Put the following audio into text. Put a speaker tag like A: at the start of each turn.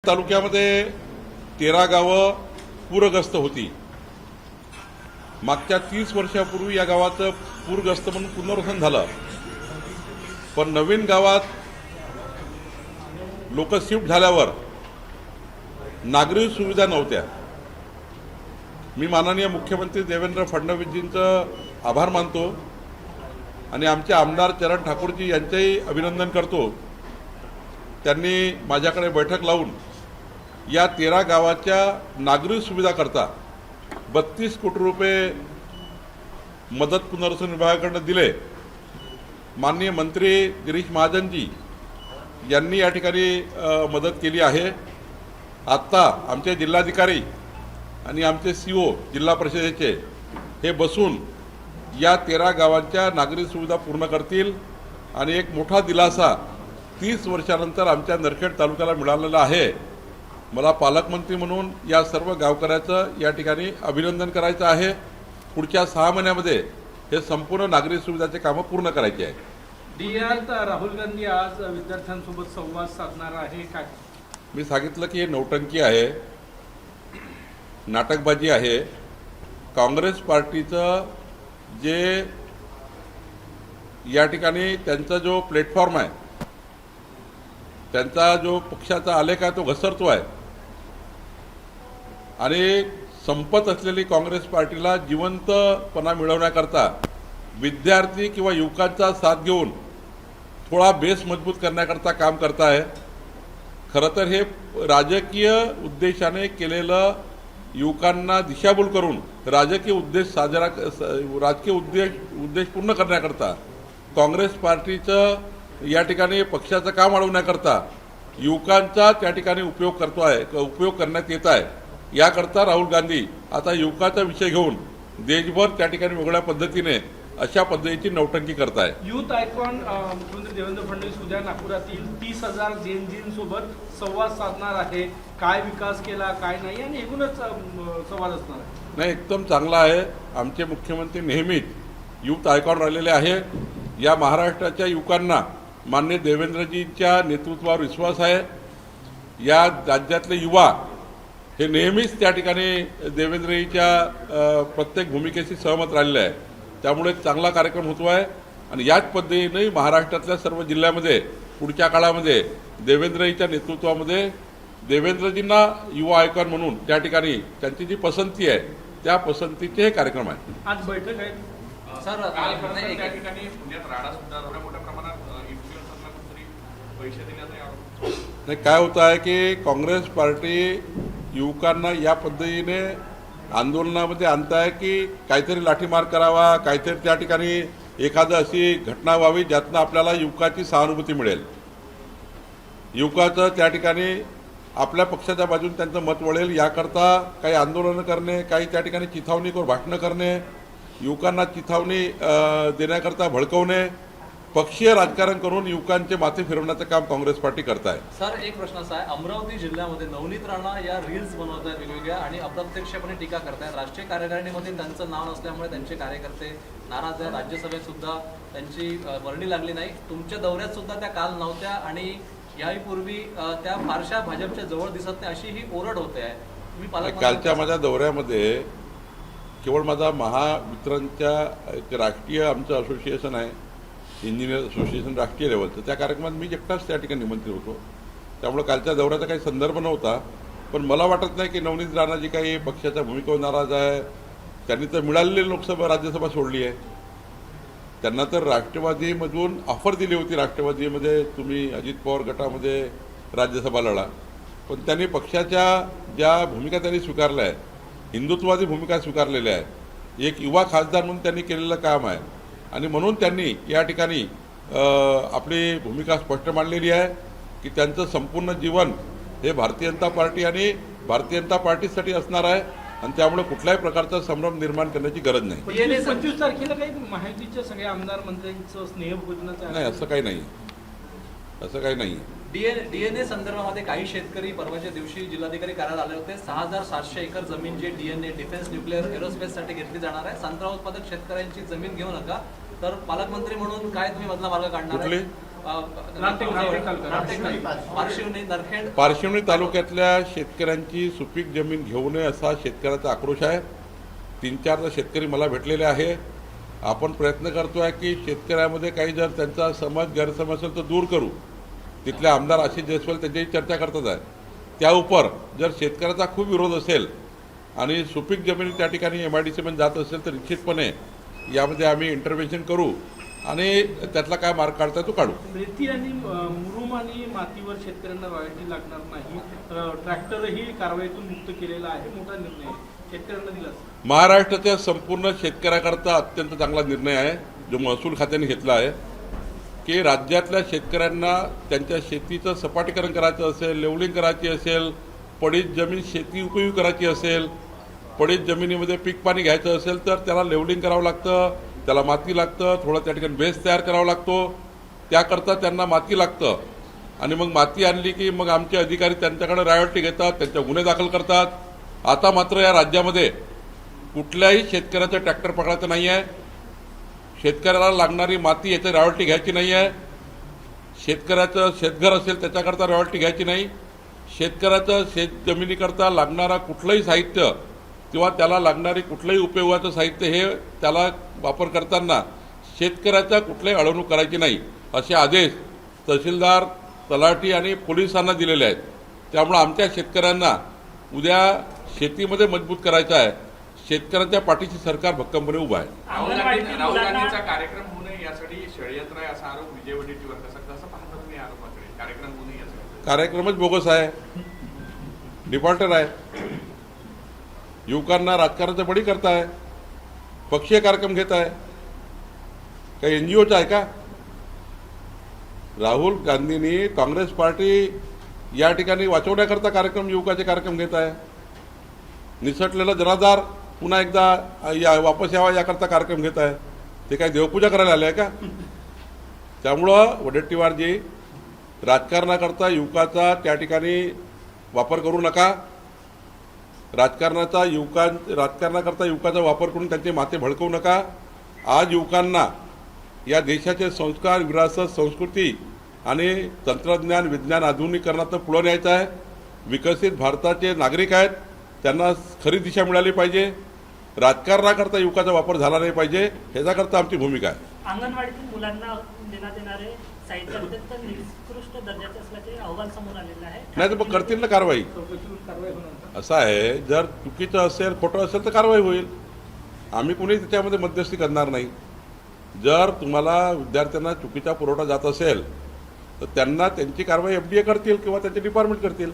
A: तालुक्यामध्ये 13 गावं पूरग्रस्त होती। मागच्या 30 वर्षापूर्वी या गावाचं पूरग्रस्त म्हणून पुनर्वसन झालं, पण नवीन गावात लोक शिफ्ट झाल्यावर नागरी सुविधा नव्हत्या। मी माननीय मुख्यमंत्री देवेंद्र फडणवीसजींचं आभार मानतो आणि आमचे आमदार चरण ठाकूरजी यांचेही अभिनंदन करतो। त्यांनी माझ्याकडे बैठक लावून या 13 गावाच्या नागरी सुविधा करता 32 कोटी रुपये मदत पुनर्वसन विभागाकडून दिले। माननीय मंत्री गिरीश महाजनजी यांनी या ठिकाणी मदत केली आहे। आता आमचे जिल्हाधिकारी आणि आमचे सीओ जिल्हा परिषदेचे हे बसून या 13 गावांच्या नागरी सुविधा पूर्ण करतील आणि एक मोठा दिलासा 30 वर्षानंतर आमच्या नरखेड तालुक्याला मिळालेला आहे। मला पालकमंत्री म्हणून या सर्व गावकऱ्याचं या ठिकाणी अभिनंदन करायचं आहे। पुढच्या 6 महिन्यामध्ये हे संपूर्ण नागरी सुविधाचे कामं पूर्ण करायचे आहे।
B: डीआर राहुल गांधी आज विद्यार्थ्यांसोबत संवाद साधणार आहे काय?
A: मी सांगितलं की हे नौटंकी आहे, नाटकबाजी आहे। काँग्रेस पार्टीचं जे या ठिकाणी त्यांचा जो प्लॅटफॉर्म आहे, त्यांचा जो पक्षाचा आलेख आहे तो घसरतो आहे आणि संपत असलेली काँग्रेस पार्टीला जिवंतपणा मिळवण्याकरता विद्यार्थी किंवा युवकांचा साथ घेऊन थोडा बेस मजबूत करण्याकरता काम करत आहे। खरं तर हे राजकीय उद्देशाने केलेलं, युवकांना दिशाभूल करून राजकीय उद्देश पूर्ण करण्याकरता काँग्रेस पार्टीचं या ठिकाणी पक्षाचं काम अडवण्याकरता युवकांचा त्या ठिकाणी उपयोग करण्यात येत आहे। याकरता राहुल गांधी आता युवकाचा विषय घेऊन देशभर त्या ठिकाणी वेगळ्या पद्धतीने अशा पद्धतीची नौटंकी करत आहे।
B: युथ आयकॉन मुख्यमंत्री देवेंद्र फडणवीस उद्या नागपुरातील 30,000 जेनजींसोबत संवाद साधणार आहे। काय विकास केला काय नाही आणि एकूणच संवाद असणार आहे।
A: नाही, एकदम चांगला आहे। आमचे मुख्यमंत्री नेहमीच युथ आयकॉन राहिलेले आहे। या महाराष्ट्राच्या युवकांना माननीय देवेंद्रजींच्या नेतृत्वावर विश्वास आहे। या राज्यातले युवा हे नेहमीच त्या ठिकाणी देवेंद्रजींच्या प्रत्येक भूमिकेशी सहमत राहिलेले आहे। त्यामुळे चांगला कार्यक्रम होतो आहे आणि याच पद्धतीने महाराष्ट्रातल्या सर्व जिल्ह्यामध्ये पुढच्या काळामध्ये देवेंद्रजींच्या नेतृत्वामध्ये देवेंद्रजींना युवा आयकॉन म्हणून त्या ठिकाणी त्यांची जी पसंती आहे त्या पसंतीचे हे कार्यक्रम आहे।
B: आज बैठक आहे
C: सर,
D: त्या ठिकाणी पुण्यात राडा सुद्धा एवढ्या मोठ्या प्रमाणात इन्फ्लुएन्सरला कुठेतरी पैसे देण्याचा
A: नाही, काय होतं आहे की काँग्रेस पार्टी युवकांना या पद्धतीने आंदोलनामध्ये आणताय की काहीतरी लाठीमार करावा, काहीतरी त्या ठिकाणी एखादं अशी घटना व्हावी ज्यातनं आपल्याला युवकाची सहानुभूती मिळेल, युवकाचं त्या ठिकाणी आपल्या पक्षाच्या बाजूने त्यांचं मत वळेल, याकरता काही आंदोलनं करणे, काही त्या ठिकाणी चिथावणीवर भाषणं करणे, युवकांना चिथावणी देण्याकरता भडकवणे, पक्षीय राजकारण करून युवकांचे माथे फिरवण्याचं काम काँग्रेस पार्टी करत आहे।
C: सर, एक प्रश्न असा आहे, अमरावती जिल्ह्यामध्ये नवनीत राणा या रील्स बनवत आहेत वेगवेगळ्या आणि अप्रत्यक्षपणे टीका करतायत। राष्ट्रीय कार्यकारिणीमध्ये त्यांचं नाव नसल्यामुळे त्यांचे कार्यकर्ते नाराज आहे। राज्यसभेत सुद्धा त्यांची वर्णी लागली नाही। तुमच्या दौऱ्यात सुद्धा त्या काल नव्हत्या आणि याहीपूर्वी त्या फारशा भाजपच्या जवळ दिसत नाही अशी ही ओरड होते आहे। तुम्ही
A: कालच्या माझ्या दौऱ्यामध्ये केवळ माझा महावितरणच्या एक राष्ट्रीय आमचं असोसिएशन आहे, इंजिनियर असोसिएशन राष्ट्रीय लेवलचं, त्या कार्यक्रमात मी एकटाच त्या ठिकाणी निमंत्रित होतो। त्यामुळे कालच्या दौऱ्याचा काही संदर्भ नव्हता। पण मला वाटत नाही की नवनीत राणा जी काही पक्षाच्या भूमिकेवर नाराज आहे, त्यांनी तर मिळालेली लोकसभा राज्यसभा सोडली आहे। त्यांना तर राष्ट्रवादीमधून ऑफर दिली होती, राष्ट्रवादीमध्ये तुम्ही अजित पवार गटामध्ये राज्यसभा लढा, पण त्यांनी पक्षाच्या ज्या भूमिका त्यांनी स्वीकारल्या आहे, हिंदुत्ववादी भूमिका स्वीकारलेल्या आहे, एक युवा खासदार म्हणून त्यांनी केलेलं काम आहे आणि म्हणून त्यांनी या ठिकाणी आपली भूमिका स्पष्ट मांडलेली आहे की त्यांचं संपूर्ण जीवन हे भारतीय जनता पार्टी आणि भारतीय जनता पार्टीसाठी असणार आहे आणि त्यामुळे कुठल्याही प्रकारचा संभ्रम निर्माण करण्याची गरज नाही।
B: 25 तारखेला काही माहितीच्या सगळ्या आमदार मंत्र्यांचं स्नेहभोजनाचं
A: नाही, असं काही नाही, असं काही नाही।
C: डीएनए संदर्भामध्ये काही शेतकरी परवाच्या दिवशी जिल्हाधिकारी कार्यालयात आले होते। 6,700 एकर जमीन जे डीएनए डिफेन्स न्यूक्लिअर एरोस्पेससाठी घेतली जाणार आहे। संत्रा उत्पादक शेतकऱ्यांची जमीन घेऊ नका, तर पालकमंत्री म्हणून काय तुम्ही मधला मार्ग काढणार?
A: पारशिवनी तालुक्यातल्या शेतकऱ्यांची सुपीक जमीन घेऊ नये असा शेतकऱ्याचा आक्रोश आहे. 3-4 शेतकरी मला भेटलेले आहे. आपण प्रयत्न करतोय की शेतकऱ्यामध्ये काही जर त्यांचा समज गैरसमज असेल तर दूर करू. तिथले आमदार आशिष जयस्वाल त्यांच्याही चर्चा करतात आहे. त्या उपर जर शेतकऱ्याचा खूप विरोध असेल आणि सुपीक जमिनी त्या ठिकाणी MIDC मध्ये जात असेल तर निश्चितपणे यामध्ये आम्ही इंटरव्हेन्शन करू आणि त्यातला काय मार्ग काढता तो काढू.
B: रेती आणि मुरुम आणि मातीवर शेतकऱ्यांना रॉयल्टी लागणार नाही. ट्रॅक्टरही कारवाईतून मुक्त केलेला आहे. मोठा निर्णय आहे. शेतकऱ्यांना दिला
A: महाराष्ट्राच्या संपूर्ण शेतकऱ्याकरता अत्यंत चांगला निर्णय आहे जो महसूल खात्याने घेतला आहे की राज्यातल्या शेतकऱ्यांना त्यांच्या शेतीचं सपाटीकरण करायचं असेल, लेवलिंग करायची असेल, पडीत जमीन शेती उपयोगी करायची असेल, पडीत जमिनीमध्ये पीक पाणी घ्यायचं असेल तर त्याला लेवलिंग करावं लागतं, त्याला माती लागतं, थोडं त्या ठिकाणी बेस तयार करावा लागतो. त्याकरता त्यांना माती लागतं आणि मग माती आणली की मग आमचे अधिकारी त्यांच्याकडे रॉयल्टी घेतात, त्यांचे गुन्हे दाखल करतात. आता मात्र या राज्यामध्ये कुठल्याही शेतकऱ्याचं ट्रॅक्टर पकडायचं नाही आहे. शेतकऱ्याला लागणारी माती याची रॉयल्टी घ्यायची नाही आहे. शेतकऱ्याचं शेतघर असेल त्याच्याकरता रॉयल्टी घ्यायची नाही. शेतकऱ्याचं शेत जमिनीकरता लागणारा कुठलंही साहित्य किंवा त्याला लागणारी कुठलंही उपयोगाचं साहित्य हे त्याला वापर करताना शेतकऱ्याचा कुठल्याही अडवणूक करायची नाही असे आदेश तहसीलदार, तलाठी आणि पोलिसांना दिलेले आहेत. त्यामुळे आमच्या शेतकऱ्यांना उद्या शेतीमध्ये मजबूत करायचं आहे. शेतकऱ्यांच्या पाठीशी सरकार भक्कमपणे उभं आहे.
D: राहुल गांधीचा कार्यक्रम होऊ नये यासाठी षडयंत्र आहे असा आरोप विजय वडेट्टीवार कसं पाहता तुम्ही या आरोपाकडे? कार्यक्रम होऊ नये यासाठी
A: कार्यक्रमच बोगस आहे, डिफॉल्टर आहे. युवकांना राजकारणाचं बळी करताय, पक्षीय कार्यक्रम घेत आहे. काही NGOचा आहे का? राहुल गांधींनी काँग्रेस पार्टी या ठिकाणी वाचवण्याकरता कार्यक्रम, युवकाचे कार्यक्रम घेत आहे. निसटलेला जनाधार पुन्हा एकदा वापस यावा याकरता कार्यक्रम घेत आहे. ते काय देवपूजा करायला आले आहे का? त्यामुळं वडेट्टीवारजी राजकारणाकरता युवकाचा त्या ठिकाणी वापर करू नका. राजकारणाकरता युवकाचा वापर करून त्यांचे माथे भडकवू नका. आज युवकांना या देशाचे संस्कार, विरासत, संस्कृती आणि तंत्रज्ञान, विज्ञान आधुनिकीकरणात पुढे न्यायचं आहे. विकसित भारताचे नागरिक आहेत, त्यांना खरी दिशा मिळाली पाहिजे. राजकारणाकरता युवकाचा वापर झाला नाही पाहिजे, ह्याच्याकरता आमची भूमिका आहे.
E: अंगणवाडीतील मुलांना देण्यात येणारे साहित्य अत्यंत निकृष्ट दर्जाचे असल्याचे अहवाल समोर आलेले आहे.
A: नाही तर मग करतील ना कारवाई. असं आहे, जर चुकीचं असेल, खोटं असेल तर कारवाई होईल. आम्ही कुणी त्याच्यामध्ये मध्यस्थी करणार नाही. जर तुम्हाला विद्यार्थ्यांना चुकीचा पुरवठा जात असेल तर त्यांना त्यांची कारवाई FDA करतील किंवा त्यांचे डिपार्टमेंट करतील.